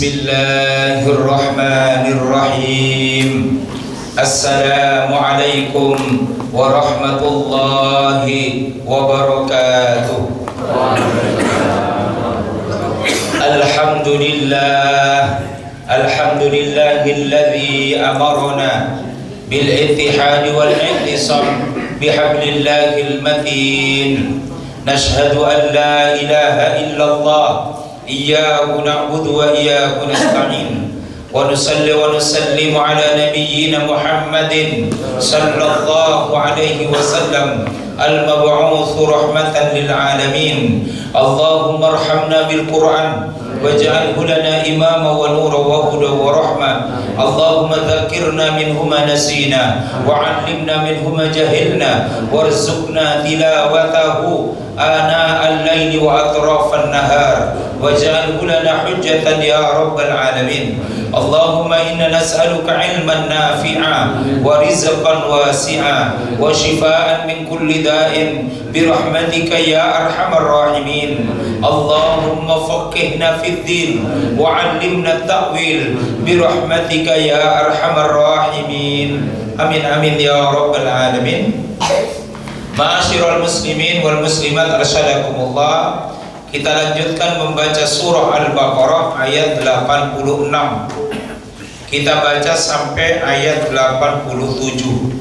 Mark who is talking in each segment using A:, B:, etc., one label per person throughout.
A: Bismillahirrahmanirrahim. Assalamualaikum warahmatullahi wabarakatuh. Alhamdulillahilladzi amarna bil ittihad wal i'tisam bihablillahil matin. Nashhadu an la ilaha illallah iyyahu na'budu wa iyyahu nasta'in. Wa nusalli wa nusallimu ala nabiyyina Muhammadin sallallahu alaihi wasallam al-mab'uts rahmatan lil alamin. Allahumma arhamna bil Qur'an waj'alhu lana imama wa nura wa huda wa rahmah. Allahumma dhakkirna minhu ma nasina wa 'allimna minhu ma jahilna warzuqna tilawatahu ana al-laili wa atrafan nahar waj'alhu lana hujjatan ya rabbal alamin. Allahumma inna nas'aluka 'ilman nafi'a wa rizqan wasi'a wa shifaa'an min kulli da'in bi rahmatika ya arhamar rahimin. Allahumma faqqihna fid din wa 'allimna at-ta'wil bi rahmatika ya arhamar rahimin. Amin amin ya rabbal alamin. Ma'asyiral muslimin wal muslimat arsyadakumullah. Kita lanjutkan membaca surah Al-Baqarah ayat 86. Kita baca sampai ayat 87.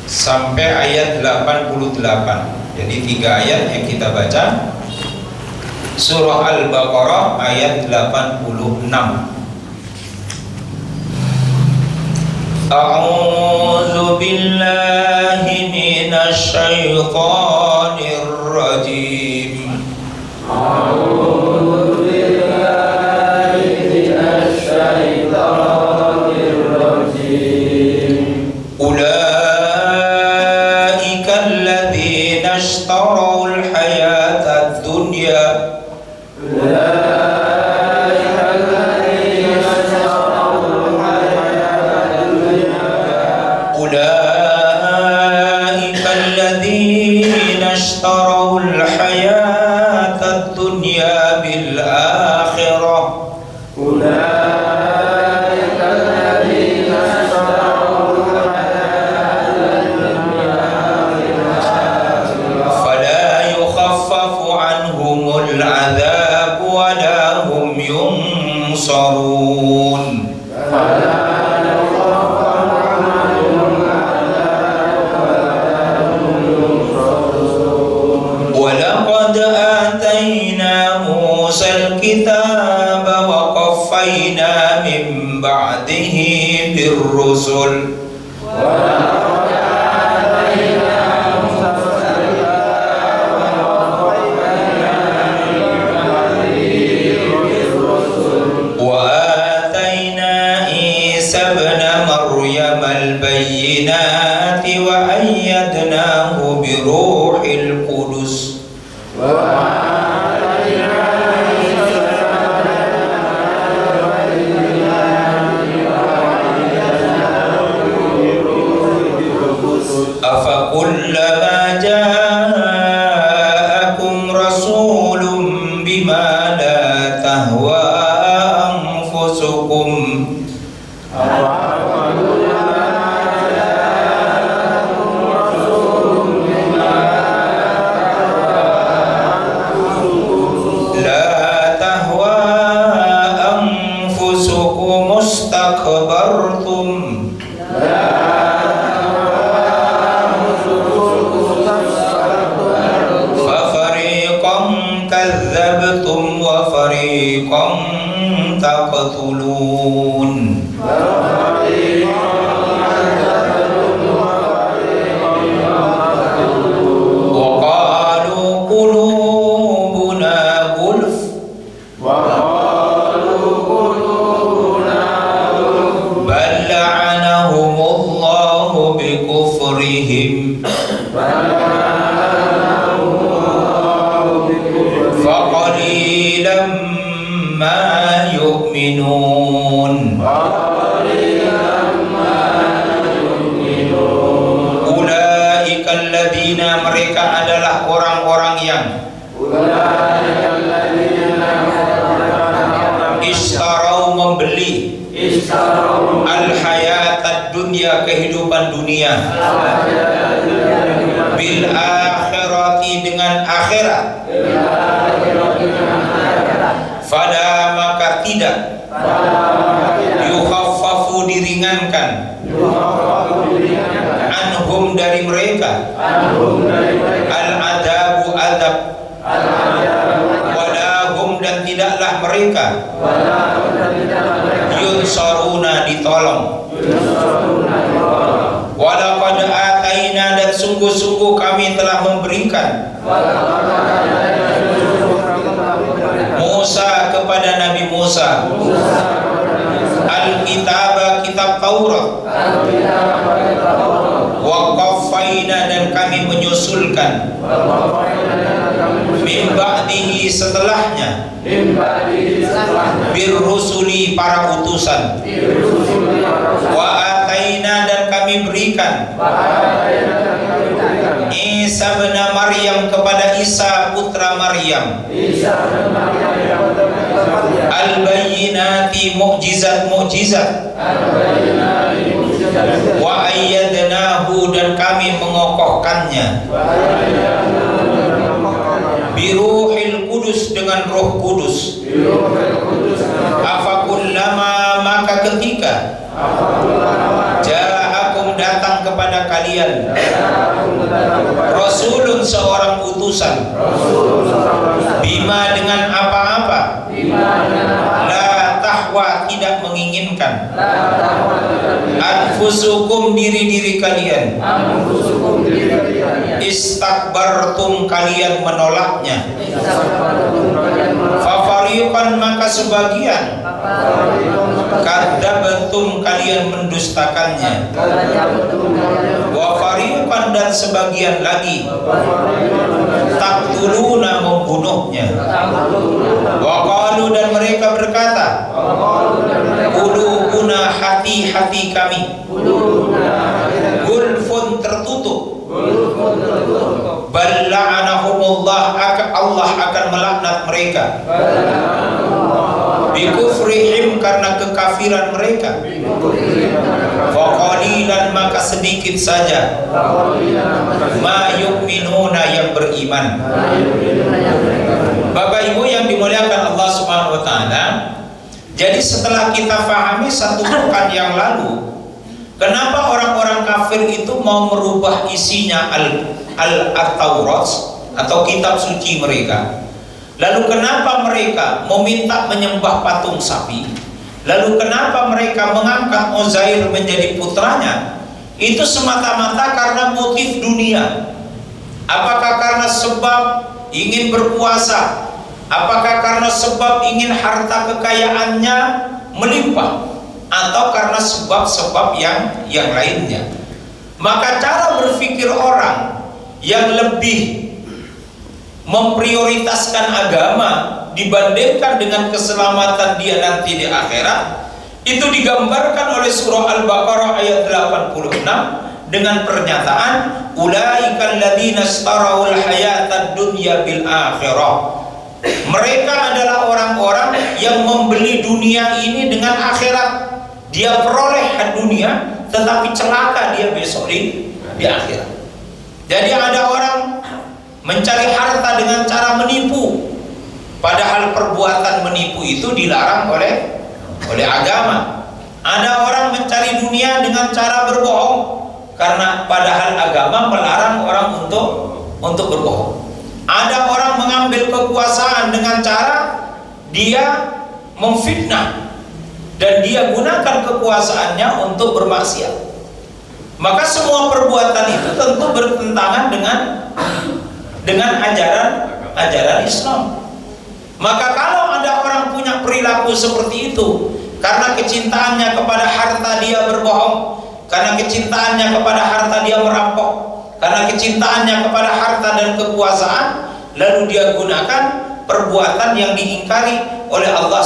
A: Sampai ayat 88. Jadi 3 ayat yang kita baca. Surah Al-Baqarah ayat 86. A'udzu billahi minasy syaithanir rajim. A'udzu billahi minasy syaithanir rajim. Ulaika alladzina ishtarawul hayatad dunya. اشتروا الحياة الدنيا بالآخرة أولئك الذين اشتروا الحياة الدنيا بالآخرة فلا يخفف عنهم العذاب ولا هم ينصرون. الكتاب وقفينا من بعده بالرسل وآتينا عيسى ابن مريم البينات وأيدناه بروح القدس أفكلما جاءكم رسول بما لا تهوى أنفسكم استكبرتم ففريقا كذبتم وفريقا تقتلون. وقالوا قلوبنا غلف بل لعنهم الله بكفرهم فقليلا ما يؤمنون. Ishtarau membeli al-hayatad dunya kehidupan dunia bil akhirati dengan akhirat. Fala maka tidak yukhaffafu diringankan anhum dari mereka al-adabu adab walahum dan tidaklah mereka yunsaruna ditolong. Walaqad ataina dan sungguh-sungguh kami telah memberikan Musa kepada Nabi Musa al-kitab kitab Taurat wa qaffayna dan kami menyusulkan min ba'dihi setelahnya birrusuli para utusan wa ataina dan kami berikan Isa bin Maryam kepada Isa putra Maryam al-bayyinati mukjizat-mukjizat wa ayyadnahu dan kami mengokohkannya biruhil kudus dengan roh kudus. Afakullama maka ketika ja'akum datang kepada kalian rasulun seorang utusan bima dengan apa-apa la tahwa tidak menginginkan anfusukum diri-diri kalian istakbartum kalian menolaknya fafariqan maka sebagian kadzabtum kalian mendustakannya wa fariqan dan sebagian lagi taqtuluna membunuhnya wa qalu dan mereka berkata qulubuna hati-hati kami gulfun tertutup bal la'anahumullah Allah akan melaknat mereka bikufrihim karena kekafiran mereka wa qalilan maka sedikit saja ma yu'minuna yang beriman. Bapak Ibu yang dimuliakan Allah Subhanahu wa taala, jadi setelah kita pahami satu pekan yang lalu kenapa orang-orang kafir itu mau merubah isinya Al-Taurat atau kitab suci mereka? Lalu kenapa mereka meminta menyembah patung sapi? Lalu kenapa mereka mengangkat Uzair menjadi putranya? Itu semata-mata karena motif dunia. Apakah karena sebab ingin berkuasa? Apakah karena sebab ingin harta kekayaannya melimpah? Atau karena sebab-sebab yang lainnya? Maka cara berpikir orang yang lebih memprioritaskan agama dibandingkan dengan keselamatan dia nanti di akhirat itu digambarkan oleh surah Al-Baqarah ayat 86 dengan pernyataan ulaikal ladzina istarau al-hayatad dunya bil akhirah. Mereka adalah orang-orang yang membeli dunia ini dengan akhirat. Dia peroleh dunia tetapi celaka dia besok di akhirat. Jadi ada orang mencari harta dengan cara menipu, padahal perbuatan menipu itu dilarang oleh agama. Ada orang mencari dunia dengan cara berbohong, karena padahal agama melarang orang untuk berbohong. Ada orang mengambil kekuasaan dengan cara dia memfitnah dan dia gunakan kekuasaannya untuk bermaksiat. Maka semua perbuatan itu tentu bertentangan dengan ajaran Islam. Maka kalau ada orang punya perilaku seperti itu karena kecintaannya kepada harta dia berbohong, karena kecintaannya kepada harta dia merampok, karena kecintaannya kepada harta dan kekuasaan, lalu dia gunakan perbuatan yang diingkari oleh Allah,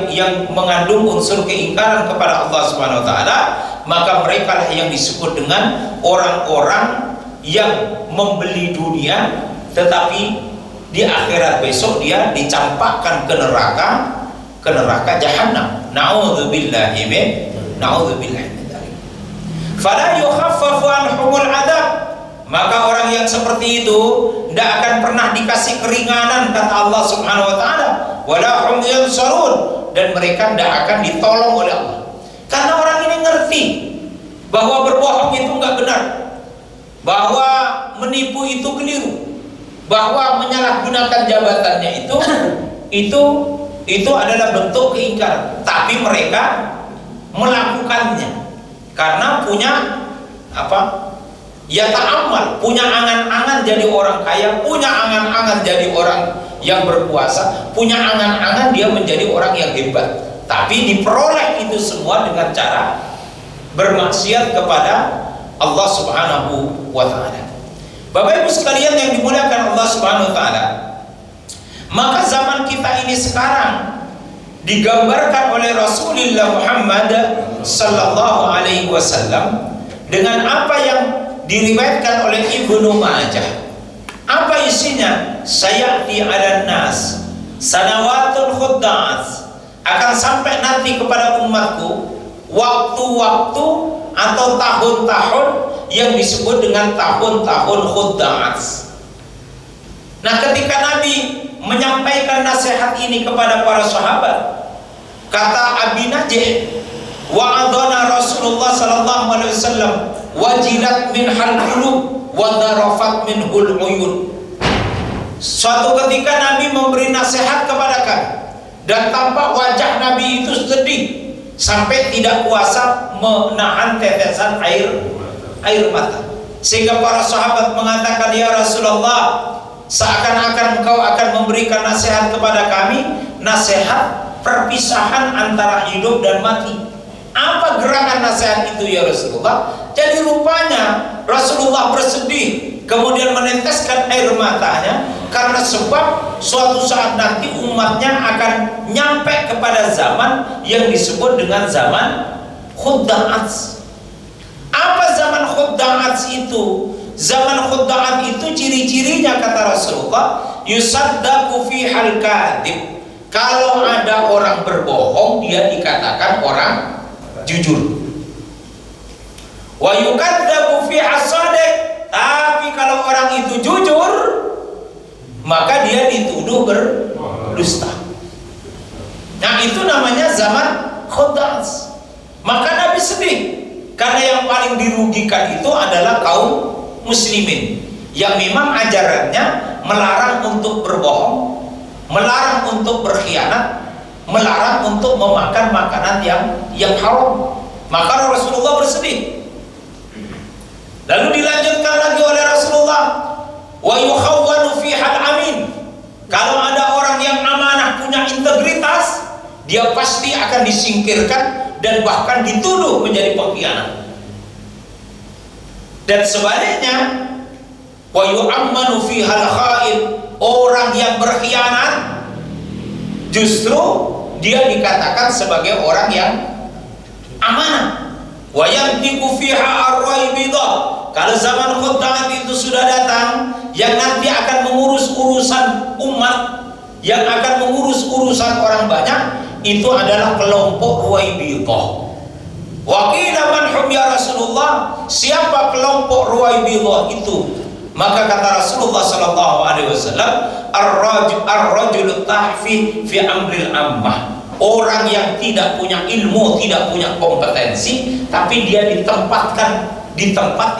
A: yang mengandung unsur keingkaran kepada Allah Subhanahu wa taala, maka mereka lah yang disebut dengan orang-orang yang membeli dunia tetapi di akhirat besok dia dicampakkan ke neraka jahanam. Na'udzubillahi min dzalik. Fala yukhaffafu anhumul adzab. Maka orang yang seperti itu tidak akan pernah dikasih keringanan, kata Allah Subhanahu wa taala, wala hum yansarun, dan mereka tidak akan ditolong oleh Allah. Karena orang ini ngerti bahwa berbohong itu enggak benar, bahwa menipu itu keliru, bahwa menyalahgunakan jabatannya itu adalah bentuk keingkaran. Tapi mereka melakukannya karena punya ya ta'amal, punya angan-angan jadi orang kaya, punya angan-angan jadi orang yang berkuasa, punya angan-angan dia menjadi orang yang hebat. Tapi diperoleh itu semua dengan cara bermaksiat kepada Allah Subhanahu wa taala. Bapak Ibu sekalian yang dimuliakan Allah Subhanahu wa taala, maka zaman kita ini sekarang digambarkan oleh Rasulullah Muhammad sallallahu alaihi wasallam dengan apa yang diriwayatkan oleh Ibnu Majah. Apa isinya? Sayati 'alan nas sanawatun khudda'at, akan sampai nanti kepada umatku waktu-waktu atau tahun-tahun yang disebut dengan tahun-tahun khudda'at. Nah, ketika Nabi menyampaikan nasihat ini kepada para sahabat, kata Abi Najih, wa'adana Rasulullah sallallahu alaihi wasallam wajilat min hal qulub wa darafat min hul uyun. Suatu ketika Nabi memberi nasihat kepada kami, dan tampak wajah Nabi itu sedih sampai tidak kuasa menahan tetesan air mata, sehingga para sahabat mengatakan, ya Rasulullah, seakan-akan engkau akan memberikan nasihat kepada kami, nasihat perpisahan antara hidup dan mati. Apa gerangan nasihat itu ya Rasulullah? Jadi rupanya Rasulullah bersedih, kemudian meneteskan air matanya, karena sebab suatu saat nanti umatnya akan nyampe kepada zaman yang disebut dengan zaman khudda'at. Apa zaman khudda'at itu? Zaman khudda'at itu ciri-cirinya, kata Rasulullah, yusaddaqu fi hal kadhib. Kalau ada orang berbohong, dia dikatakan orang jujur. Wa yukadzabu fi as-shadiq. Tapi kalau orang itu jujur, maka dia dituduh berdusta. Nah, itu namanya zaman khudda'at. Maka Nabi sedih karena yang paling dirugikan itu adalah kaum muslimin yang memang ajarannya melarang untuk berbohong, melarang untuk berkhianat, melarang untuk memakan makanan yang haram. Maka Rasulullah bersedih. Lalu dilanjutkan lagi oleh Rasulullah, wa yukhawwanu fi hal amin. Kalau ada orang yang amanah, punya integritas, dia pasti akan disingkirkan dan bahkan dituduh menjadi pengkhianat. Dan sebaliknya, wa yu'ammanu fi hal kha'in. Orang yang berkhianat justru dia dikatakan sebagai orang yang amanah. Wa yantiqu fiha ar-raibidah. Kalau zaman khudda'at itu sudah datang, yang nanti akan mengurus urusan umat, yang akan mengurus urusan orang banyak, itu adalah kelompok Ruwaibidah. Wa qila man hum ya Rasulullah? Siapa kelompok Ruwaibidah itu? Maka kata Rasulullah sallallahu alaihi wasallam, ar-rajul tahfi fi amril ammah. Orang yang tidak punya ilmu, tidak punya kompetensi, tapi dia ditempatkan di tempat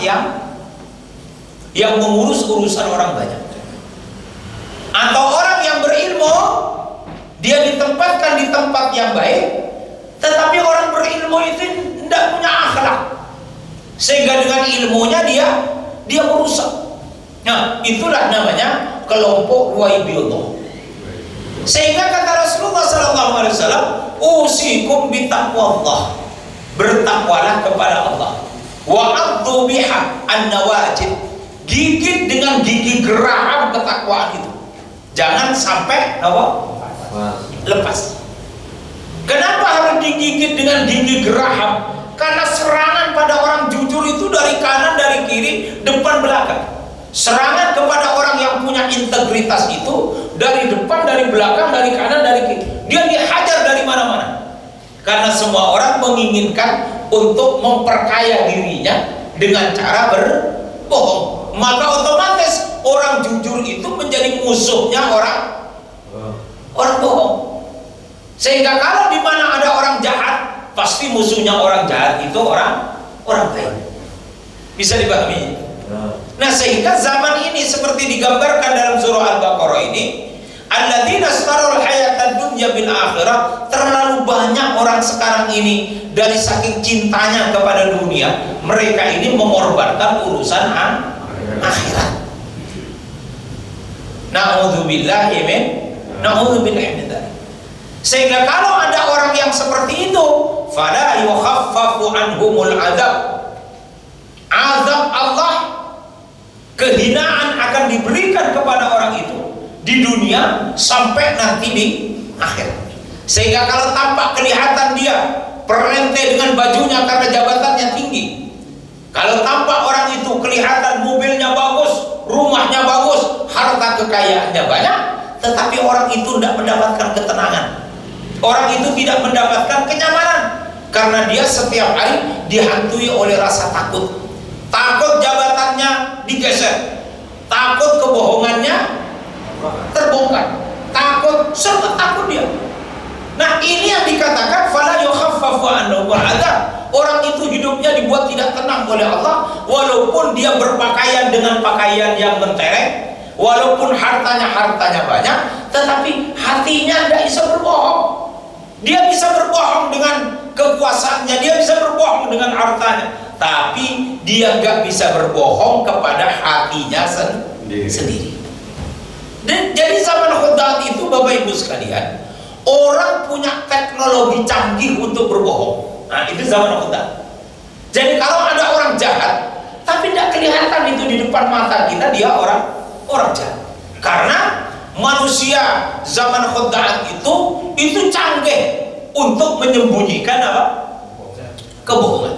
A: yang mengurus urusan orang banyak. Atau orang yang berilmu, dia ditempatkan di tempat yang baik, tetapi orang berilmu itu tidak punya akhlak, sehingga dengan ilmunya dia merusak. Nah, itulah namanya kelompok Ruwaibidah. Sehingga kata Rasulullah SAW, usikum bitaqwallah, bertakwalah kepada Allah. Wa addu biha an-nawajid, gigit dengan gigi geraham ketakwaan itu, jangan sampai lepas. Kenapa harus digigit dengan gigi geraham? Karena serangan pada orang jujur itu dari kanan, dari kiri, depan, belakang. Serangan kepada orang yang punya integritas itu dari depan, dari belakang, dari kanan, dari kiri. Dia dihajar dari mana-mana. Karena semua orang menginginkan untuk memperkaya dirinya dengan cara berbohong. Maka otomatis orang jujur itu menjadi musuhnya orang bohong. Sehingga kalau di mana ada orang jahat, pasti musuhnya orang jahat itu orang baik. Bisa dipahami? Nah, sehingga zaman ini seperti digambarkan dalam surah Al-Baqarah ini, alladzina astarul hayatad dunya bil akhirah, terlalu banyak orang sekarang ini dari saking cintanya kepada dunia, mereka ini mengorbankan urusan akhirat. Na'udzubillahi min dzalik. Sehingga kalau ada orang yang seperti itu, fala yukhaffafu anhumul adzab. Azab Allah, kehinaan akan diberikan kepada orang itu di dunia sampai nanti di akhirat. Sehingga kalau tampak kelihatan dia perlente dengan bajunya karena jabatannya tinggi, kalau tampak orang itu kelihatan mobilnya bagus, rumahnya bagus, harta kekayaannya banyak, tetapi orang itu tidak mendapatkan ketenangan, orang itu tidak mendapatkan kenyamanan, karena dia setiap hari dihantui oleh rasa takut. Takut jabatannya digeser, takut kebohongannya terbongkar, serta takut dia. Nah, ini yang dikatakan fala yukhaffafu anhumul adzab. Orang itu hidupnya dibuat tidak tenang oleh Allah, walaupun dia berpakaian dengan pakaian yang mentereng, walaupun hartanya banyak, tetapi hatinya tidak bisa berbohong. Dia bisa berbohong dengan kekuasaannya, dia bisa berbohong dengan hartanya, tapi dia nggak bisa berbohong kepada hatinya sendiri. Dan jadi zaman khud'at itu, Bapak Ibu sekalian, orang punya teknologi canggih untuk berbohong. Nah, itu zaman khud'at. Jadi kalau ada orang jahat, tapi tidak kelihatan itu di depan mata kita, dia orang jahat. Karena manusia zaman khud'at itu canggih untuk menyembunyikan apa? Kebohongan.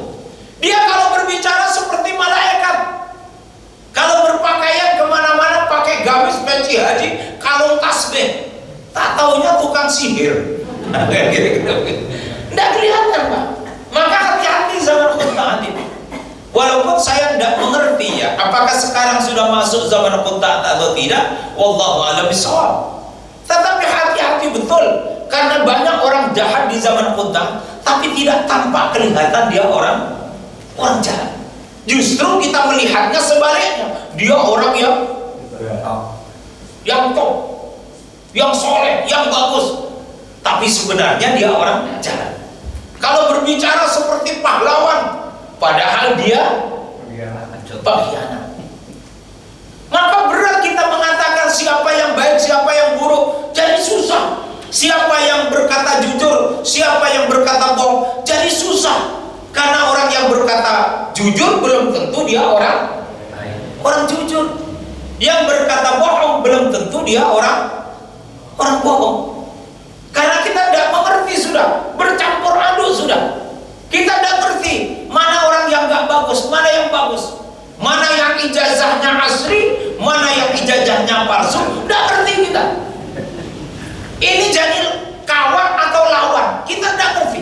A: Dia kalau berbicara seperti malaikat, kalau berpakaian kemana-mana pakai gamis, peci haji, kalung tasbih, tak taunya tukang sihir. Tidak kelihatan, Pak. Maka hati-hati zaman khud'at ini. Walaupun saya tidak mengerti ya, apakah sekarang sudah masuk zaman khud'at atau tidak, wallahu a'lam bishawab. Tetapi hati-hati betul, karena banyak orang jahat di zaman khud'at, tapi tidak tampak kelihatan dia orang jahat. Justru kita melihatnya sebaliknya, dia orang yang top, yang soleh, yang bagus, tapi sebenarnya dia orang jahat. Kalau berbicara seperti pahlawan, padahal dia pengkhianat. Maka berat kita mengatakan siapa yang baik, siapa yang buruk, jadi susah. Siapa yang berkata jujur, siapa yang berkata bohong, jadi susah. Karena orang yang berkata jujur belum tentu dia orang jujur. Yang berkata bohong belum tentu dia orang bohong. Karena kita tidak mengerti sudah, bercampur aduk sudah. Kita tidak ngerti mana orang yang gak bagus, mana yang bagus, mana yang ijazahnya asli, mana yang ijazahnya palsu. Tidak ngerti kita. Ini jadi kawan atau lawan, kita tidak ngerti.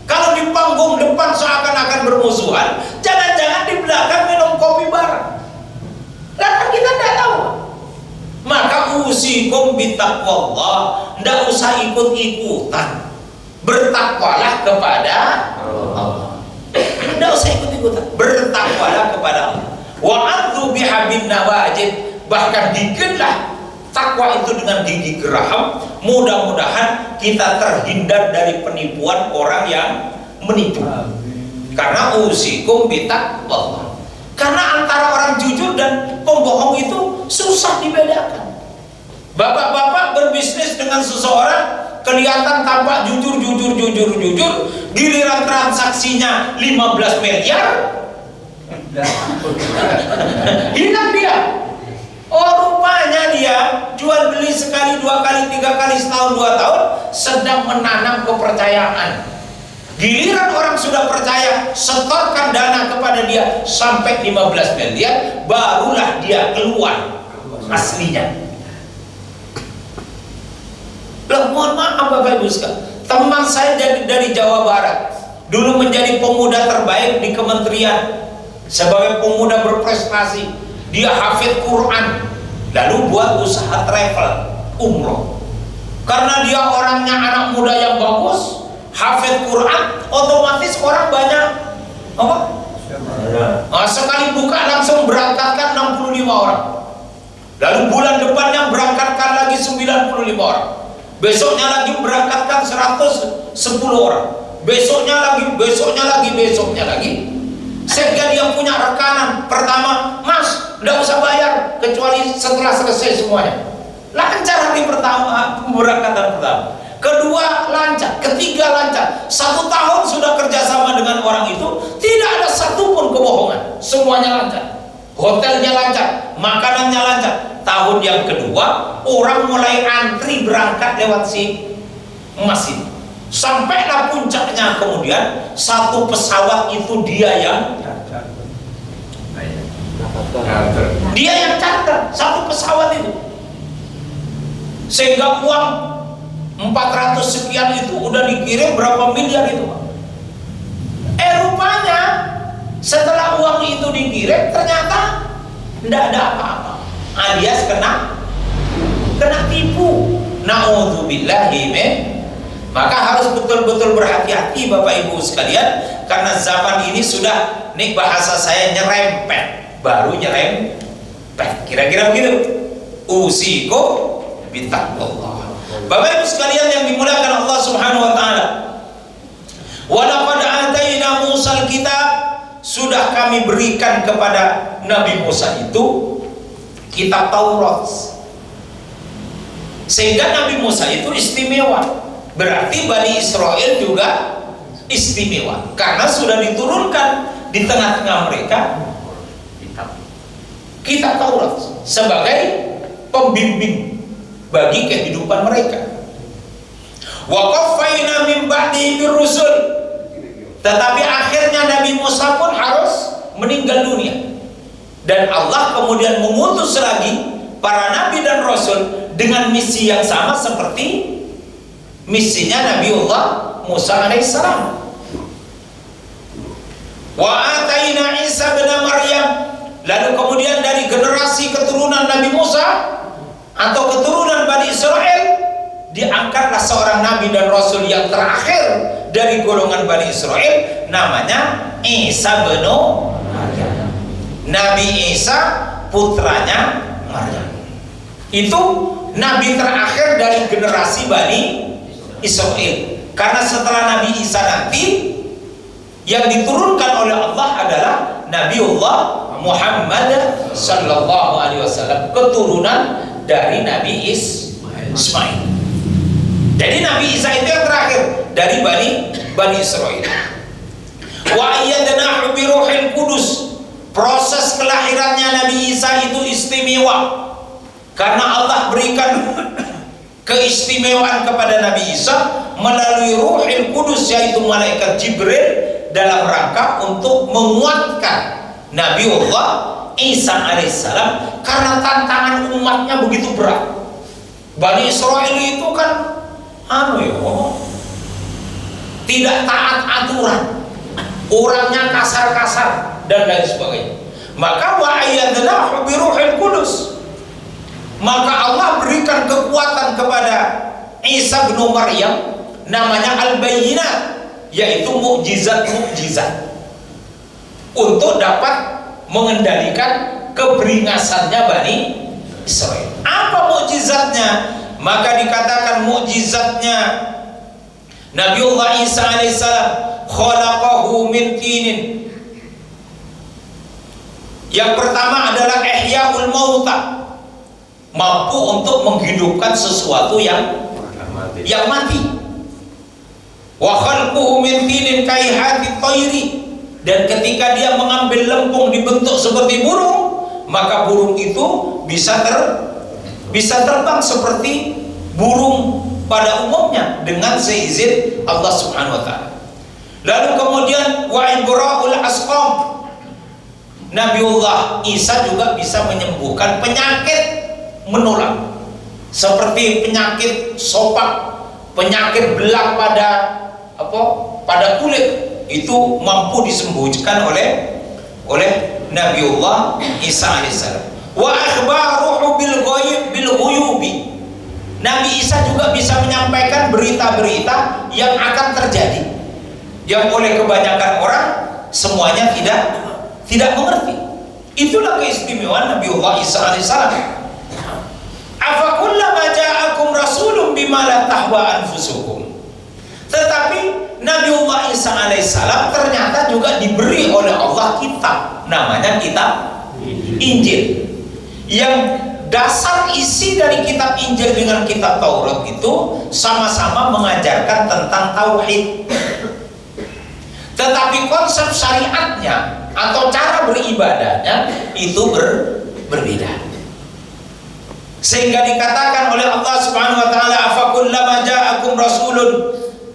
A: Kalau di panggung depan seakan-akan bermusuhan, jangan-jangan di belakang minum kopi bareng. Karena kita tidak tahu. Maka usikum bitaqwallah, tidak usah ikut-ikutan. Bertakwalah kepada Allah. Tidak usah ikut-ikutan. Bertakwalah kepada Allah. Wa'adzu bihabin nawajid, bahkan digitlah takwa itu dengan gigi geraham. Mudah-mudahan kita terhindar dari penipuan orang yang menipu. Karena usikum bitaqwallah. Karena antara orang jujur dan pembohong itu susah dibedakan. Bapak-bapak berbisnis dengan seseorang, kelihatan tampak jujur, giliran transaksinya 15 miliar, hilang dia. Oh, rupanya dia jual beli sekali, 2 kali, 3 kali, setahun, 2 tahun, sedang menanam kepercayaan. Giliran orang sudah percaya, setorkan dana kepada dia sampai 15 miliar, barulah dia keluar aslinya. Loh, mohon maaf Bapak Ibu sekalian, teman saya dari Jawa Barat, dulu menjadi pemuda terbaik di kementerian, sebagai pemuda berprestasi. Dia hafid Quran, lalu buat usaha travel umroh. Karena dia orangnya anak muda yang bagus, hafid Quran, otomatis orang banyak apa? Sekali buka langsung berangkatkan 65 orang. Lalu bulan depannya berangkatkan lagi 95 orang. Besoknya lagi berangkatkan 110 orang. Besoknya lagi. Sehingga dia punya rekanan. Pertama, Mas, tidak usah bayar kecuali setelah selesai semuanya. Lancar hari pertama, pemberangkatan pertama. Kedua lancar, ketiga lancar. 1 tahun sudah kerjasama dengan orang itu, tidak ada satupun kebohongan. Semuanya lancar. Hotelnya lancar, makanannya lancar. Tahun yang kedua, orang mulai antri berangkat lewat si emas ini. Sampailah puncaknya kemudian satu pesawat itu dia yang charter satu pesawat itu, sehingga uang 400 sekian itu udah dikirim berapa miliar itu. Rupanya setelah uang itu dikirim ternyata tidak ada apa-apa, alias kena tipu. Na'udzubillahi min. Maka harus betul-betul berhati-hati Bapak Ibu sekalian, karena zaman ini sudah, nih bahasa saya, nyerempet, baru nyerempet, kira-kira begitu. Usiku bitaqwallah. Bapak Ibu sekalian yang dimuliakan Allah Subhanahu wa taala. Wa laqad ataina Musal kitab, sudah kami berikan kepada Nabi Musa itu kitab Taurat. Sehingga Nabi Musa itu istimewa. Berarti Bani Israel juga istimewa karena sudah diturunkan di tengah-tengah mereka kitab Taurat sebagai pembimbing bagi kehidupan mereka. Wa qaffayna min ba'dihi birrusul. Tetapi akhirnya Nabi Musa pun harus meninggal dunia. Dan Allah kemudian mengutus lagi para nabi dan rasul dengan misi yang sama seperti misinya Nabiullah Musa alaihissalam. Wa ataina Isa bin Maryam. Lalu kemudian dari generasi keturunan Nabi Musa atau keturunan Bani Israel diangkatlah seorang nabi dan rasul yang terakhir dari golongan Bani Israel, namanya Isa bin Maryam. Nabi Isa putranya Maryam. Itu nabi terakhir dari generasi Bani Israel. Karena setelah Nabi Isa nanti yang diturunkan oleh Allah adalah Nabiullah Muhammad sallallahu alaihi wasallam, keturunan dari Nabi Ismail. Jadi Nabi Isa itu yang terakhir dari Bani Israel. Wa ayyadnahu bi ruhil qudus. Proses kelahirannya Nabi Isa itu istimewa karena Allah berikan keistimewaan kepada Nabi Isa melalui Ruhul Kudus, yaitu malaikat Jibril, dalam rangka untuk menguatkan Nabiullah Isa alaihissalam karena tantangan umatnya begitu berat. Bani Israel itu kan tidak taat aturan, orangnya kasar-kasar dan lain sebagainya. Maka wa ayyadnahu bi Ruhul Kudus, maka Allah berikan kekuatan kepada Isa bin Maryam, namanya Al-Bayyinat, yaitu mukjizat-mukjizat untuk dapat mengendalikan keberingasannya Bani Israel. Apa mukjizatnya? Maka dikatakan mukjizatnya Nabiullah Isa alaihissalam khalaqahu min tinin. Yang pertama adalah ihyaul mauta, mampu untuk menghidupkan sesuatu yang mati. Wa khalquhu min tinin kaihati thairi, dan ketika dia mengambil lempung dibentuk seperti burung, maka burung itu bisa terbang seperti burung pada umumnya dengan seizin Allah Subhanahu wa taala. Lalu kemudian wa ibra'ul asqam, Nabiullah Isa juga bisa menyembuhkan penyakit menular seperti penyakit sopak, penyakit belang pada kulit, itu mampu disembuhkan oleh Nabiullah Isa alaihissalam. Wa akhbaruhu bil ghaib bil ghuyubi, Nabi Isa juga bisa menyampaikan berita-berita yang akan terjadi, yang oleh kebanyakan orang semuanya tidak mengerti. Itulah keistimewaan Nabiullah Isa alaihissalam. Afakullama ja'akum rasulun bima la tahwa anfusukum. Tetapi Nabiullah Isa alaihissalam ternyata juga diberi oleh Allah kitab, namanya kitab Injil, yang dasar isi dari kitab Injil dengan kitab Taurat itu sama-sama mengajarkan tentang tauhid. Tetapi konsep syariatnya atau cara beribadahnya itu berbeda. Sehingga dikatakan oleh Allah Subhanahu wa taala, afakullama ja'akum rasulun,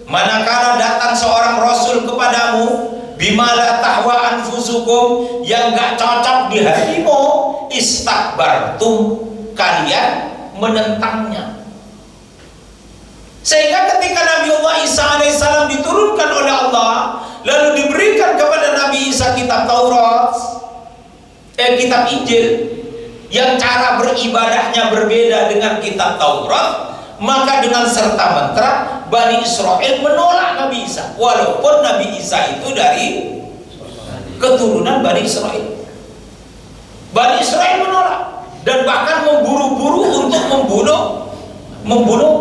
A: manakala datang seorang rasul kepadamu, bima la tahwa anfusukum, yang gak cocok di hatimu, istakbartum, kalian menentangnya. Sehingga ketika Nabiullah Isa alaihissalam diturunkan oleh Allah, lalu diberikan kepada Nabi Isa kitab Taurat, kitab Injil, yang cara beribadahnya berbeda dengan kitab Taurat, maka dengan serta-merta Bani Israel menolak Nabi Isa, walaupun Nabi Isa itu dari keturunan Bani Israel. Bani Israel menolak dan bahkan memburu-buru untuk membunuh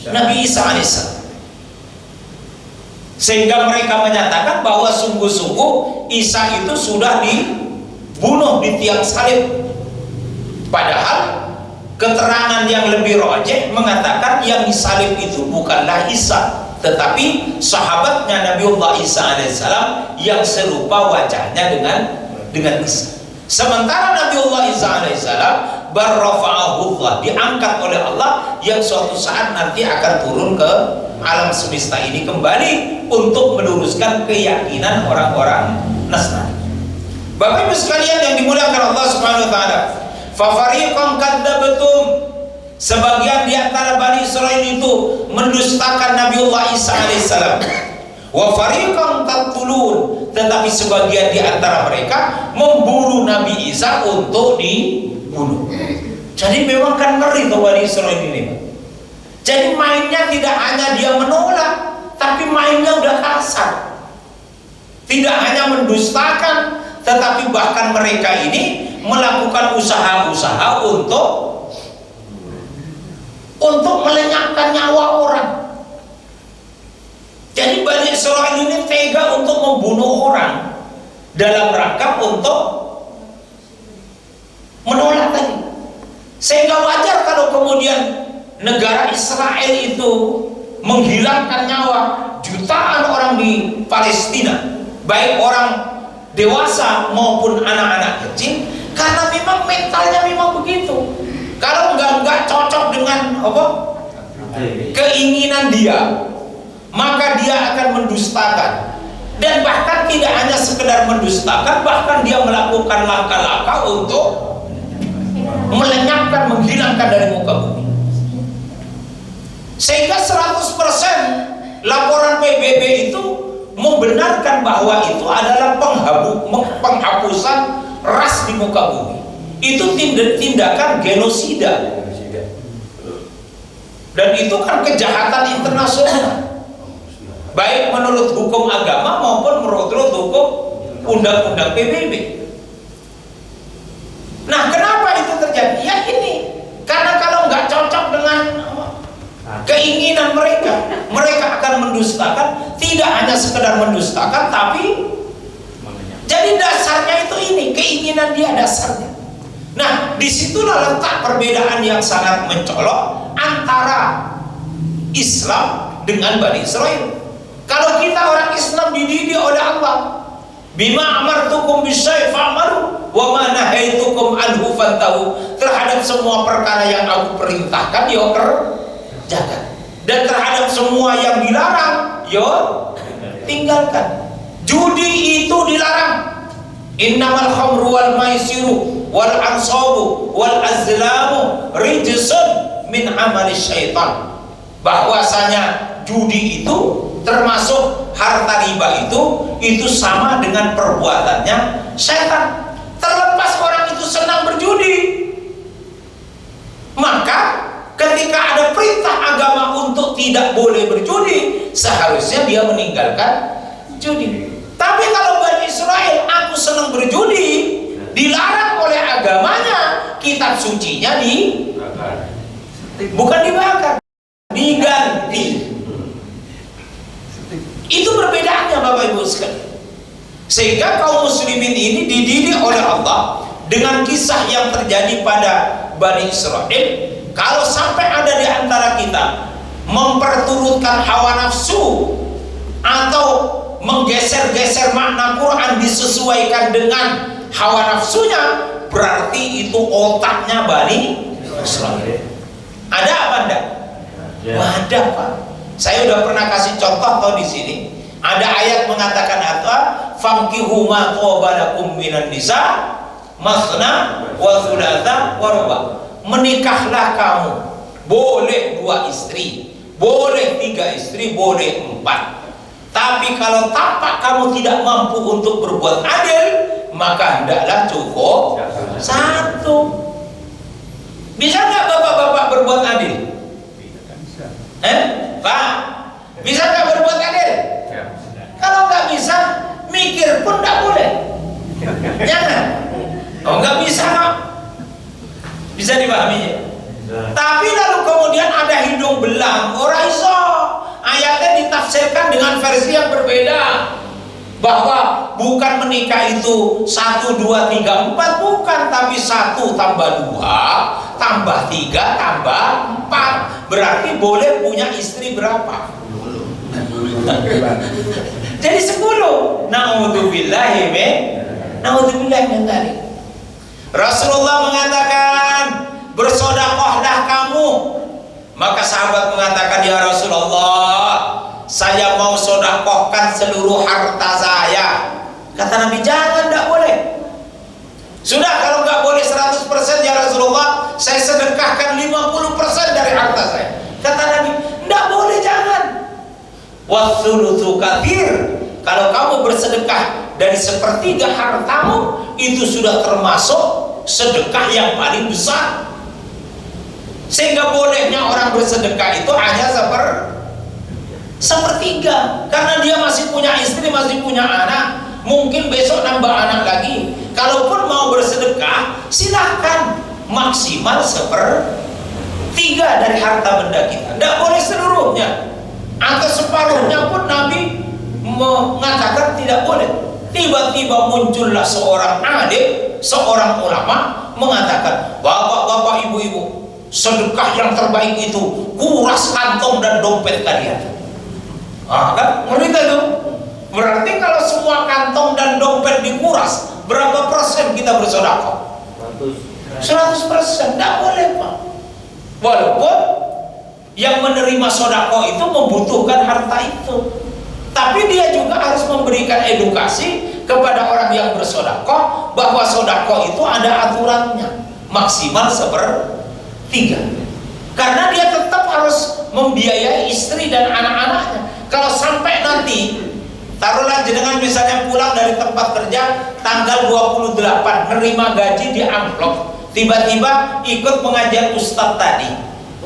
A: Nabi Isa alaihissalam. Sehingga mereka menyatakan bahwa sungguh-sungguh Isa itu sudah dibunuh di tiang salib. Padahal keterangan yang lebih rajih mengatakan yang disalib itu bukanlah Isa, tetapi sahabatnya Nabiullah Isa alaihissalam yang serupa wajahnya dengan Isa. Sementara Nabiullah Isa alaihissalam barrafa'ahullah, diangkat oleh Allah, yang suatu saat nanti akan turun ke alam semesta ini kembali untuk meluruskan keyakinan orang-orang Nasrani. Bapak Ibu sekalian yang dimuliakan Allah Subhanahu wa taala, fa fariqan kadzdzabtum, sebagian di antara Bani Israil itu mendustakan Nabiullah Isa alaihissalam. Wa fariqan taqtulun, tetapi sebagian di antara mereka memburu Nabi Isa untuk dibunuh. Jadi memang kan ngeri tuh Bani Israil ini. Jadi mainnya tidak hanya dia menolak, tapi mainnya udah kasar. Tidak hanya mendustakan, tetapi bahkan mereka ini melakukan usaha-usaha untuk melenyapkan nyawa orang. Jadi Bani Israil ini tega untuk membunuh orang dalam rangka untuk menolak tadi. Sehingga wajar kalau kemudian negara Israel itu menghilangkan nyawa jutaan orang di Palestina, baik orang dewasa maupun anak-anak kecil, karena memang mentalnya memang begitu. Kalau nggak cocok dengan keinginan dia, maka dia akan mendustakan. Dan bahkan tidak hanya sekedar mendustakan, bahkan dia melakukan langkah-langkah untuk melenyapkan, menghilangkan dari muka bumi. Sehingga 100% laporan PBB itu membenarkan bahwa itu adalah penghapusan ras di muka bumi. Itu tindakan genosida. Dan itu kan kejahatan internasional, baik menurut hukum agama maupun menurut hukum undang-undang PBB. Nah, kenapa itu terjadi? Ya ini, karena kalau nggak cocok dengan keinginan mereka, mereka akan mendustakan. Tidak hanya sekedar mendustakan, tapi jadi dasarnya itu ini, keinginan dia dasarnya. Nah, disitulah letak perbedaan yang sangat mencolok antara Islam dengan Bani Israil. Kalau kita orang Islam dididik oleh Allah, bima amartukum bisyai' fa'malu wa ma nahaitukum anhu fantahu, terhadap semua perkara yang aku perintahkan yo kerjakan, dan terhadap semua yang dilarang yo tinggalkan. Judi itu dilarang. Innamal khamru wal maisiru wal ansabu wal azlamu rijsun min amali syaitan. Bahwasanya judi itu termasuk harta riba itu sama dengan perbuatannya syaitan. Terlepas orang itu senang berjudi, maka ketika ada perintah agama untuk tidak boleh berjudi, seharusnya dia meninggalkan judi. Tapi kalau Bani Israel, aku senang berjudi, dilarang oleh agamanya, kitab sucinya bukan dibakar, diganti. Itu perbedaannya Bapak Ibu sekalian. Sehingga kaum muslimin ini dididik oleh Allah dengan kisah yang terjadi pada Bani Israel. Kalau sampai ada di antara kita memperturutkan hawa nafsu atau menggeser-geser makna Quran disesuaikan dengan hawa nafsunya, berarti itu otaknya Bani Israel. Ada apa enggak? Ada Pak. Saya udah pernah kasih contoh di sini. Ada ayat mengatakan apa? Fankihu ma tawbalakum minan nisa masna wa thulatha wa ruba. Menikahlah kamu, boleh 2 istri, boleh 3 istri, boleh 4. Tapi kalau tampak kamu tidak mampu untuk berbuat adil, maka hendaklah cukup 1. Bisa nggak bapak-bapak berbuat adil? Pak, bisa nggak berbuat adil? Kalau nggak bisa, mikir pun nggak boleh. Jangan. Oh, nggak bisa Pak. Bisa dipahami? Tapi lalu kemudian ada hidung belang, orang iso. Ayatnya ditafsirkan dengan versi yang berbeda, bahwa bukan menikah itu 1, 2, 3, 4, bukan, tapi 1 tambah 2 tambah 3 tambah 4, berarti boleh punya istri berapa? Jadi 10. Na'udzubillahi min dzalik. Rasulullah mengatakan, bersedekahlah kamu. Maka sahabat mengatakan, ya Rasulullah, saya mau sedekahkan seluruh harta saya. Kata Nabi, jangan, tidak boleh. Sudah, kalau nggak boleh 100% ya Rasulullah, saya sedekahkan 50% dari harta saya. Kata Nabi, tidak boleh, jangan. Wathulutsu katsir. Kalau kamu bersedekah dari 1/3 hartamu, itu sudah termasuk sedekah yang paling besar. Sehingga bolehnya orang bersedekah itu hanya 1/3, karena dia masih punya istri, masih punya anak, mungkin besok nambah anak lagi. Kalaupun mau bersedekah, silahkan, maksimal 1/3 dari harta benda kita. Tidak boleh seluruhnya, atau separuhnya pun Nabi mengatakan tidak boleh. Tiba-tiba muncullah seorang alim, seorang ulama mengatakan, bapak-bapak, ibu-ibu, sedekah yang terbaik itu kuras kantong dan dompet kalian. Kan merita itu. Berarti kalau semua kantong dan dompet dikuras, berapa persen kita bersedekah? 100%. Tidak boleh Pak. Walaupun yang menerima sedekah itu membutuhkan harta itu, tapi dia juga harus memberikan edukasi kepada orang yang bersedekah bahwa sedekah itu ada aturannya, maksimal 1/3, karena dia tetap harus membiayai istri dan anak-anaknya. Kalau sampai nanti, taruhlah jenengan misalnya pulang dari tempat kerja tanggal 28, menerima gaji di amplop, tiba-tiba ikut pengajian ustadz tadi,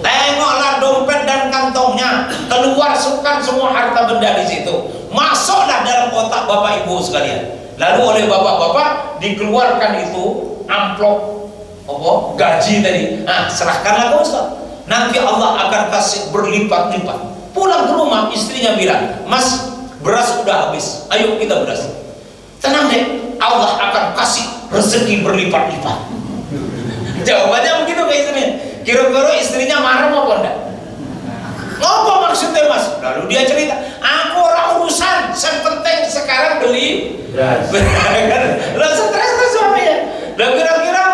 A: tengoklah dompet dan kantongnya, keluar semua harta benda di situ, masuklah dalam kotak bapak ibu sekalian. Lalu oleh bapak-bapak dikeluarkan itu amplop gaji tadi. Nah, serahkanlah ke ustaz. Nanti Allah akan kasih berlipat-lipat. Pulang ke rumah, istrinya bilang, Mas, beras udah habis, ayo kita beras. Tenang deh, Allah akan kasih rezeki berlipat-lipat. Jawabannya begitu ke istrinya. Kira-kira istrinya marah apa enggak? Apa maksudnya Mas? Lalu dia cerita, aku orang urusan, yang penting sekarang beli beras. Lalu stres tuh suaminya. Dan kira-kira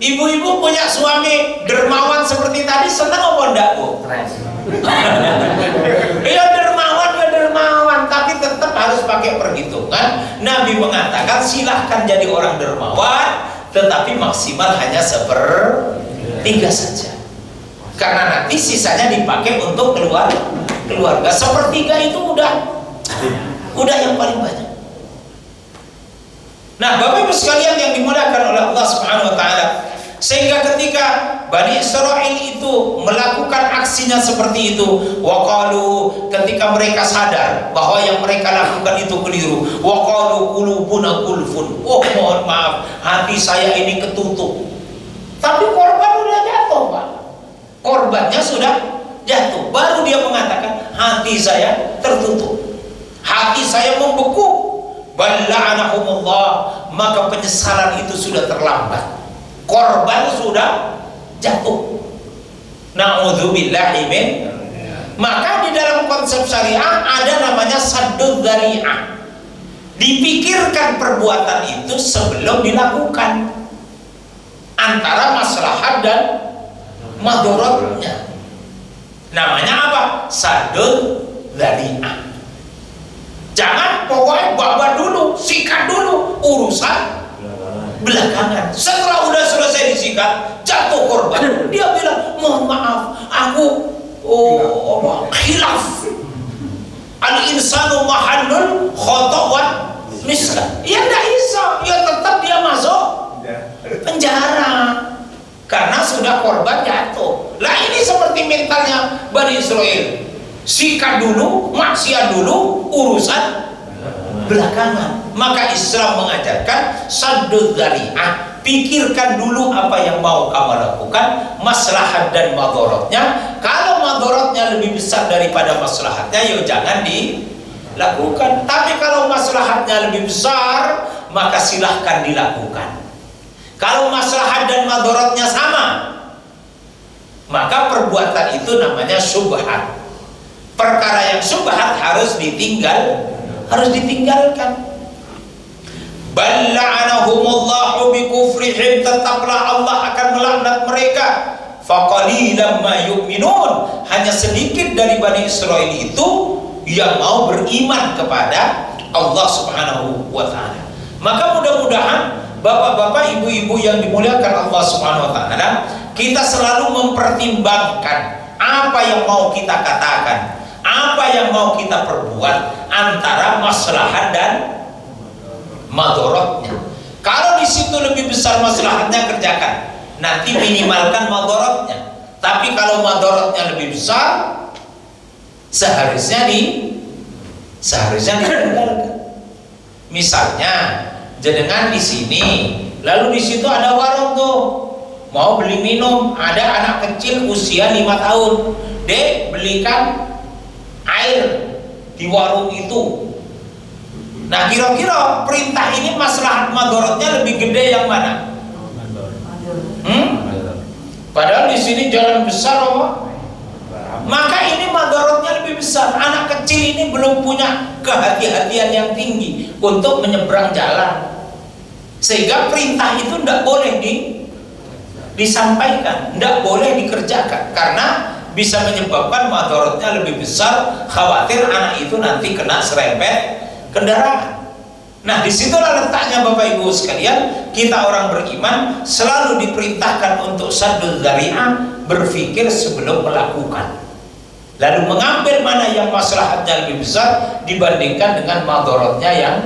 A: ibu-ibu punya suami dermawan seperti tadi, senang apa enggak Bu? Iya dermawan, tapi tetap silahkan jadi orang dermawan, tetapi maksimal hanya 1/3 saja. Karena nanti sisanya dipakai untuk keluarga. 1/3 itu udah yang paling banyak. Nah, Bapak Ibu sekalian yang dimuliakan oleh Allah Subhanahu wa taala, sehingga ketika Bani Israil itu melakukan aksinya seperti itu, waqalu, ketika mereka sadar bahwa yang mereka lakukan itu keliru, waqalu qulubuna gulfun, oh mohon maaf, hati saya ini ketutup. Tapi korban sudah jatuh, Pak. Korbannya sudah jatuh. Baru dia mengatakan, hati saya tertutup, hati saya membeku. Balla'anahumullah, maka penyesalan itu sudah terlambat. Korban sudah jatuh. Na'udzubillahi min. Maka di dalam konsep syariah ada namanya saddud dzari'ah. Dipikirkan perbuatan itu sebelum dilakukan, antara maslahat dan madharatnya. Namanya apa? Saddud dzari'ah. Jangan pokoknya babat dulu, sikat dulu, urusan belakangan. Setelah udah selesai disikat, jatuh korban, dia bilang, mohon maaf, aku khilaf. Al-insanu mahallul khata' wa nisyan. Ya enggak bisa, ya tetap dia masuk penjara karena sudah korban jatuh. Lah ini seperti mentalnya Bani Israil. Sikat dulu, maksiat dulu, urusan belakangan. Maka Islam mengajarkan saddud dzari'ah. Pikirkan dulu apa yang mau kamu lakukan, maslahat dan madharatnya. Kalau madharatnya lebih besar daripada maslahatnya, ya jangan dilakukan. Tapi kalau maslahatnya lebih besar, maka silahkan dilakukan. Kalau maslahat dan madharatnya sama, maka perbuatan itu namanya syubhat. Perkara yang syubhat harus ditinggalkan. Balla'anahumullahu bikufrihim, tetaplah Allah akan melaknat mereka. Faqalilan ma yu'minun, hanya sedikit dari Bani Israil itu yang mau beriman kepada Allah Subhanahu wa taala. Maka mudah-mudahan bapak-bapak, ibu-ibu yang dimuliakan Allah Subhanahu wa taala, kita selalu mempertimbangkan apa yang mau kita katakan, apa yang mau kita perbuat, antara maslahat dan madharatnya. Kalau di situ lebih besar maslahatnya, kerjakan. Nanti minimalkan madharatnya. Tapi kalau madharatnya lebih besar, seharusnya ditinggalkan. Misalnya, jenengan di sini, lalu di situ ada warung tuh, mau beli minum, ada anak kecil usia 5 tahun, Dek, belikan air di warung itu. Nah, kira-kira perintah ini maslahat madharatnya lebih gede yang mana? Padahal di sini jalan besar, apa? Maka ini madharatnya lebih besar. Anak kecil ini belum punya kehati-hatian yang tinggi untuk menyeberang jalan, sehingga perintah itu tidak boleh disampaikan, tidak boleh dikerjakan, karena bisa menyebabkan madharatnya lebih besar. Khawatir anak itu nanti kena serempet kendaraan. Nah, disitulah letaknya Bapak Ibu sekalian, kita orang beriman selalu diperintahkan untuk saddud dzari'ah, berpikir sebelum melakukan, lalu mengambil mana yang maslahatnya lebih besar dibandingkan dengan madharatnya yang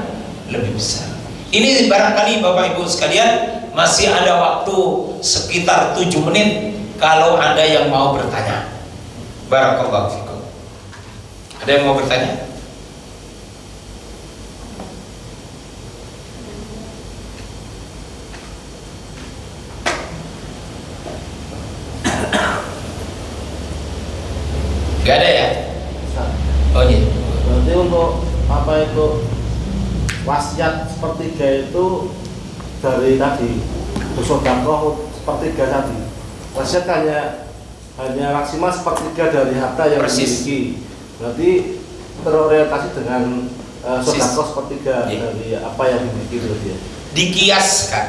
A: lebih besar. Ini barangkali Bapak Ibu sekalian masih ada waktu sekitar 7 menit kalau ada yang mau bertanya. Barakallahu fikum. Ada yang mau bertanya? Gak ada ya? Oh iya.
B: Berarti untuk apa itu wasiat sepertiga itu dari tadi bersedekah sepertiga tadi. Wasiat hanya maksimal sepertiga dari harta yang dimiliki. Berarti terorientasi dengan sedekah sepertiga dari apa yang dimiliki berarti ya.
A: Dikiaskan.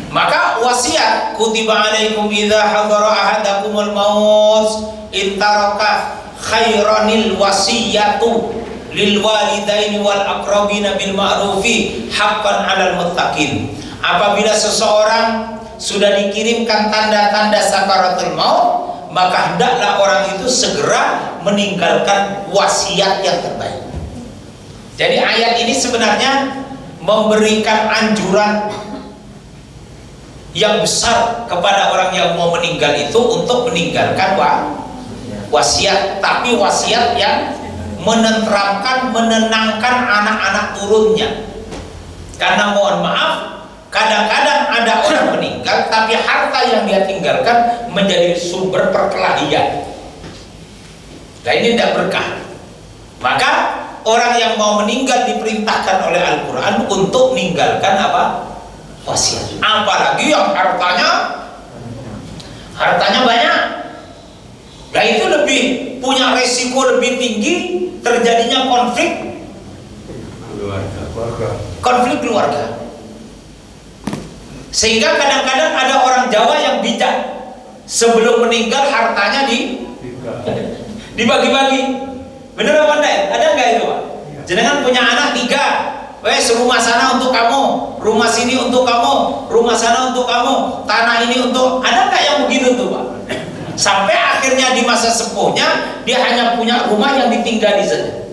A: Maka wasiat, kutiba alaikum idza hadara ahadakumul maut in taraka khairanil wasiyatu lil walidaini wal aqrabina bil ma'rufi haqqan 'alal muttaqin. Apabila seseorang sudah dikirimkan tanda-tanda sakaratul maut, maka hendaklah orang itu segera meninggalkan wasiat yang terbaik. Jadi ayat ini sebenarnya memberikan anjuran yang besar kepada orang yang mau meninggal itu untuk meninggalkan wasiat, tapi wasiat yang menenteramkan, menenangkan anak-anak turunnya. Karena mohon maaf, kadang-kadang ada orang meninggal tapi harta yang dia tinggalkan menjadi sumber perkelahian. Nah, ini tidak berkah. Maka orang yang mau meninggal diperintahkan oleh Al-Quran untuk meninggalkan apa? Wasiat. Apalagi yang hartanya banyak. Nah, itu lebih punya resiko lebih tinggi terjadinya konflik keluarga. Sehingga kadang-kadang ada orang Jawa yang bijak, sebelum meninggal hartanya dibagi-bagi. Bener apa enggak? Ada enggak itu, Pak? Jenengan punya anak 3. Wes, rumah sana untuk kamu, rumah sini untuk kamu, rumah sana untuk kamu, tanah ini untuk. Ada nggak yang begitu tuh, Pak? Sampai akhirnya di masa sepuhnya dia hanya punya rumah yang ditinggali saja.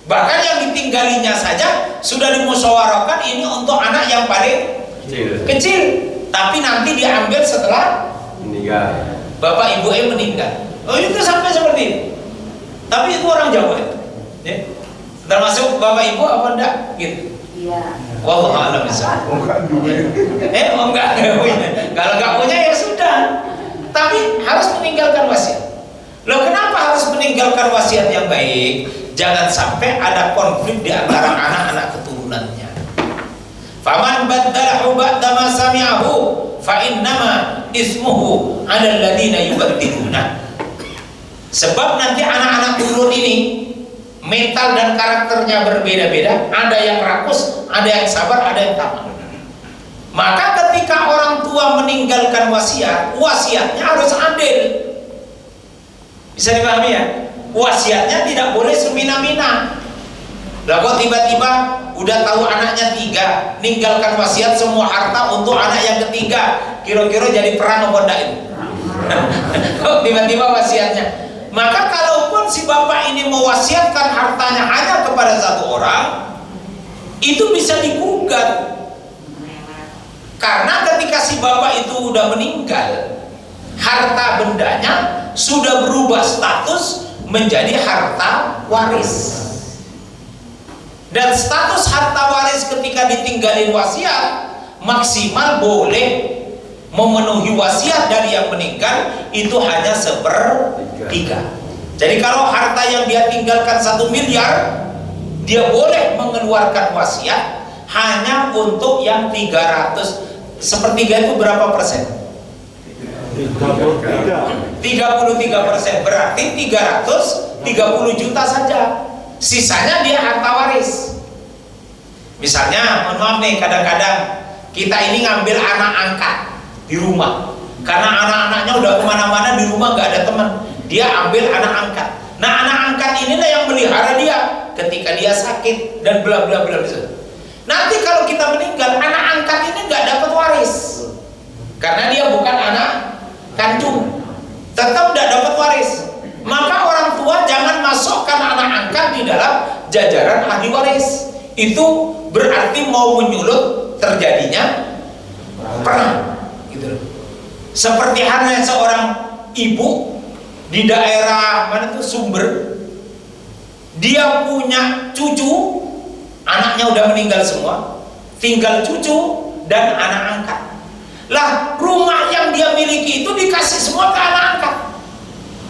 A: Bahkan yang ditinggalinya saja sudah dimusyawarahkan ini untuk anak yang paling kecil. Tapi nanti diambil setelah meninggal. Bapak ibu meninggal. Oh, itu sampai seperti itu. Tapi itu orang Jawa itu. Ya. Termasuk bapak ibu apa enggak gitu? Iya. Wallahu a'lam bishawab. Enggak duit. Enggak. Kalau enggak punya ya sudah. Tapi harus meninggalkan wasiat. Loh, kenapa harus meninggalkan wasiat yang baik? Jangan sampai ada konflik di antara anak-anak keturunannya. Faman baddalahu ba'da ma sami'ahu fa innama ismuhu 'alal ladzina yubaddiluna. Sebab nanti anak-anak turun ini mental dan karakternya berbeda-beda, ada yang rakus, ada yang sabar, ada yang tamak. Maka ketika orang tua meninggalkan wasiatnya harus adil. Bisa dipahami ya? Wasiatnya tidak boleh semina-mina. Lah kok tiba-tiba udah tahu anaknya 3, ninggalkan wasiat semua harta untuk anak yang ketiga, kira-kira jadi perang apa enggak itu? Kok tiba-tiba wasiatnya? Maka kalaupun si bapak ini mewasiatkan hartanya hanya kepada satu orang, itu bisa digugat. Karena ketika si bapak itu udah meninggal, harta bendanya sudah berubah status menjadi harta waris. Dan status harta waris ketika ditinggalin wasiat maksimal boleh memenuhi wasiat dari yang meninggal itu hanya 1/3. Jadi kalau harta yang dia tinggalkan 1 miliar, dia boleh mengeluarkan wasiat hanya untuk yang 300. 1/3 itu berapa persen? 33%. Berarti 330 juta saja. Sisanya dia harta waris. Misalnya, mohon maaf nih, kadang-kadang kita ini ngambil anak angkat di rumah karena anak-anaknya udah kemana-mana, di rumah nggak ada teman, dia ambil anak angkat. Nah, anak angkat inilah yang melihara dia ketika dia sakit dan bla bla bla. Nanti kalau kita meninggal, anak angkat ini nggak dapat waris karena dia bukan anak kandung, tetap nggak dapat waris. Maka orang tua jangan masukkan anak angkat di dalam jajaran ahli waris. Itu berarti mau menyulut terjadinya perang. Seperti halnya seorang ibu di daerah mana tuh Sumber, dia punya cucu, anaknya udah meninggal semua, tinggal cucu dan anak angkat. Lah, rumah yang dia miliki itu dikasih semua ke anak angkat.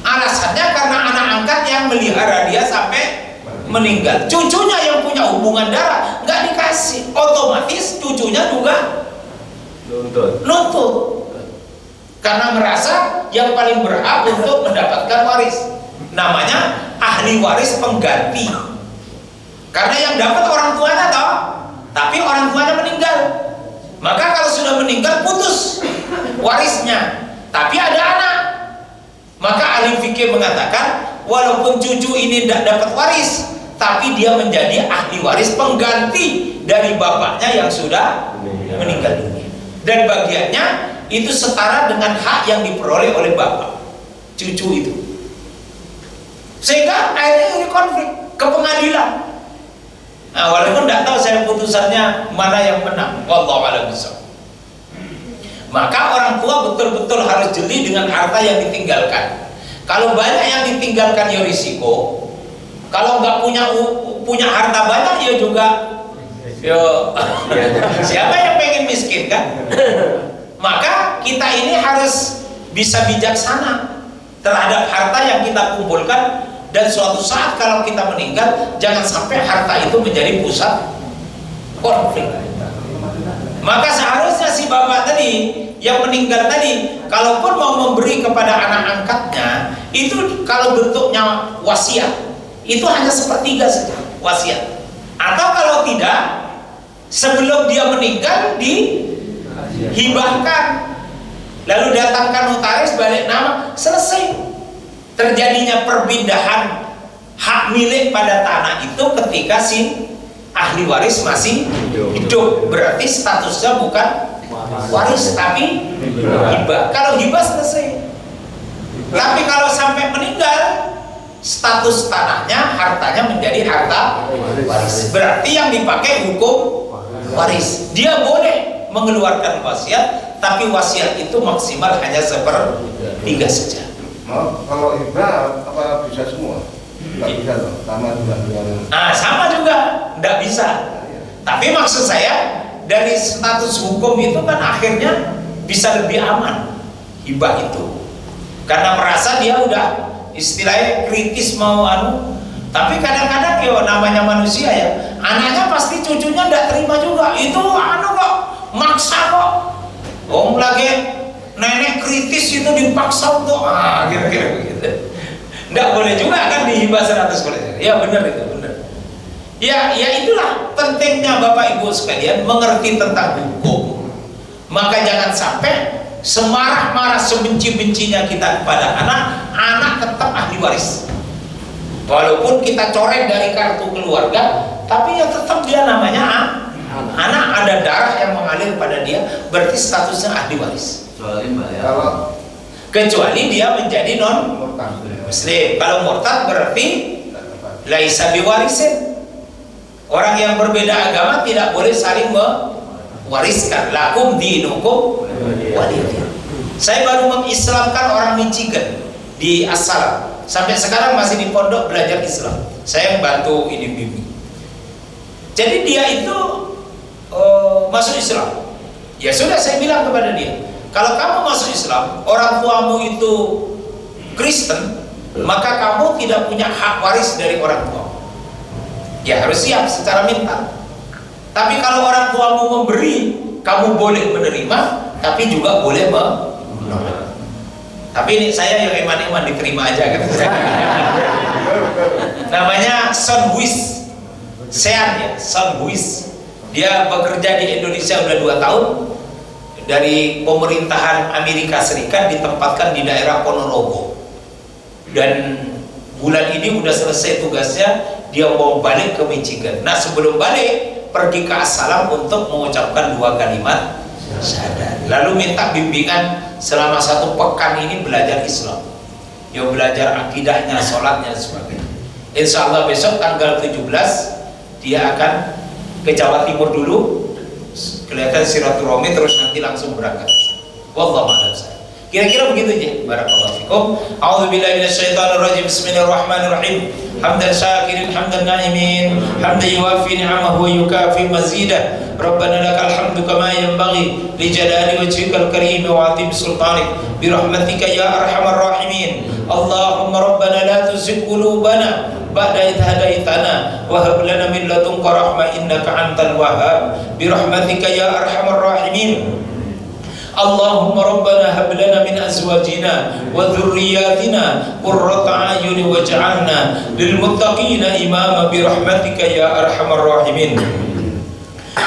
A: Alasannya karena anak angkat yang melihara dia sampai meninggal. Cucunya yang punya hubungan darah nggak dikasih, otomatis cucunya juga nuntut. Karena merasa yang paling berhak untuk mendapatkan waris. Namanya ahli waris pengganti. Karena yang dapat orang tuanya toh, tapi orang tuanya meninggal. Maka kalau sudah meninggal putus warisnya. Tapi ada anak. Maka ahli fikih mengatakan walaupun cucu ini tidak dapat waris, tapi dia menjadi ahli waris pengganti dari bapaknya yang sudah meninggal dunia. Dan bagiannya itu setara dengan hak yang diperoleh oleh bapak cucu itu. Sehingga akhirnya ini konflik ke pengadilan. Nah, walaupun tidak tahu saya putusannya mana yang menang, wallahu a'lam bishawab. Maka orang tua betul-betul harus jeli dengan harta yang ditinggalkan. Kalau banyak yang ditinggalkan ya risiko. Kalau nggak punya harta banyak ya juga. Yo, siapa yang pengen miskin kan? Maka kita ini harus bisa bijaksana terhadap harta yang kita kumpulkan. Dan suatu saat kalau kita meninggal, jangan sampai harta itu menjadi pusat konflik. Maka seharusnya si bapak tadi yang meninggal tadi, kalaupun mau memberi kepada anak angkatnya, itu kalau bentuknya wasiat, itu hanya sepertiga saja wasiat. Atau kalau tidak, sebelum dia meninggal dihibahkan, lalu datangkan notaris balik nama, selesai. Terjadinya perpindahan hak milik pada tanah itu ketika si ahli waris masih hidup, berarti statusnya bukan waris tapi hibah. Kalau hibah selesai. Tapi kalau sampai meninggal, status tanahnya, hartanya menjadi harta waris. Berarti yang dipakai hukum waris. Dia boleh mengeluarkan wasiat, tapi wasiat itu maksimal hanya sepertiga saja.
C: Kalau hibah apa bisa semua? Tidak bisa loh, sama juga dengan.
A: Sama juga, tidak bisa. Tapi maksud saya dari status hukum itu kan akhirnya bisa lebih aman hibah itu, karena merasa dia udah istilahnya kritis mau Tapi kadang-kadang ya namanya manusia ya, anaknya pasti cucunya tidak terima juga. Itu kok maksa kok. Lagi nenek kritis itu dipaksa untuk kira-kira begitu. Nggak boleh juga kan dihibah 100%. Ya benar itu, benar. Ya itulah pentingnya Bapak Ibu sekalian mengerti tentang hukum. Maka jangan sampai semarah-marah sebenci-bencinya kita kepada anak tetap ahli waris. Walaupun kita coret dari kartu keluarga, tapi ya tetap dia namanya anak, ada darah yang mengalir pada dia, berarti statusnya ahli waris. Kecuali dia menjadi non muslim. Kalau murtad berarti laisa biwarisin. Orang yang berbeda agama tidak boleh saling mewariskan. Lakum dinukum waliyadin. Saya baru mengislamkan orang Michigan di As-Salam. Sampai sekarang masih di pondok belajar Islam. Saya yang bantu ini bimbing. Jadi dia itu masuk Islam. Ya sudah, saya bilang kepada dia, kalau kamu masuk Islam, orang tuamu itu Kristen, maka kamu tidak punya hak waris dari orang tua. Ya harus siap secara mental. Tapi kalau orang tuamu memberi, kamu boleh menerima, tapi juga boleh menolak. Tapi ini saya yang eman-eman diterima aja kan. Namanya Son Buis, Sean ya, Son Buis. Dia bekerja di Indonesia udah 2 tahun. Dari pemerintahan Amerika Serikat ditempatkan di daerah Ponorogo, dan bulan ini udah selesai tugasnya, dia mau balik ke Michigan. Nah sebelum balik pergi ke As-Salam untuk mengucapkan 2 kalimat syahadat, lalu minta bimbingan selama 1 pekan ini belajar Islam, ya belajar akidahnya, sholatnya dan sebagainya. Insya Allah besok tanggal 17 dia akan ke Jawa Timur dulu, kelihatan silaturahmi, terus nanti langsung berangkat. Wallahu a'lam. Kira-kira begitu aja. Barakallahu fikum. A'udzubillahi minasyaitonir rajim. Bismillahirrahmanirrahim. Hamdan syakirin, hamdan na'imin, hamdan yuwafi ni'amahu wa yukafi mazidah. Rabbana lakal hamdu kama yanbaghi li jalali wajhikal karim wa 'azimi sultanik bi rahmatika ya arhamar rahimin. Allahumma rabbana la tuzigh qulubana ba'da idh hadaitana wa hab lana min ladunka rahmah innaka antal wahhab bi rahmatika ya arhamar rahimin. Allahumma rabbana hab lana min azwajina wa dhurriyyatina qurrata a'yun waj'alna lil muttaqina imama bi rahmatika ya arhamar rahimin.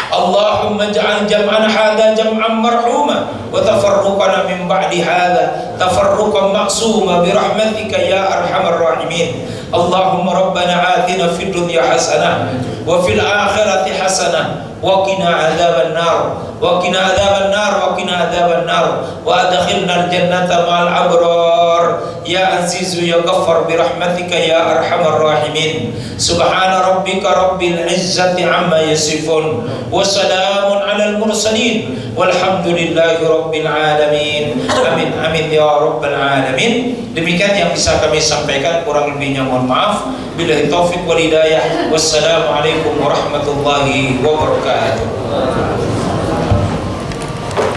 A: Allahumma ij'al jam'ana hadha jam'an marhuma wa tafarruqana min ba'di hadha tafarruqan ma'suma bi rahmatika ya arhamar rahimin. Allahumma rabbana atina fid dunya hasanah wa fil akhirati hasanah wa qina adzaban nar wa qina adzaban nar wa qina adzaban nar wa adkhilna al jannata ma'al abrar ya azizu ya ghaffar bi rahmatika ya arhamar rahimin. Subhana rabbika rabbil izzati amma yasifun wa salamun alal mursalin walhamdulillahi rabbil alamin. Amin amin ya rabbal alamin. Demikian yang bisa kami sampaikan, kurang lebihnya mohon maaf. Billahi taufik wal hidayah. Wassalamualaikum warahmatullahi wabarakatuh.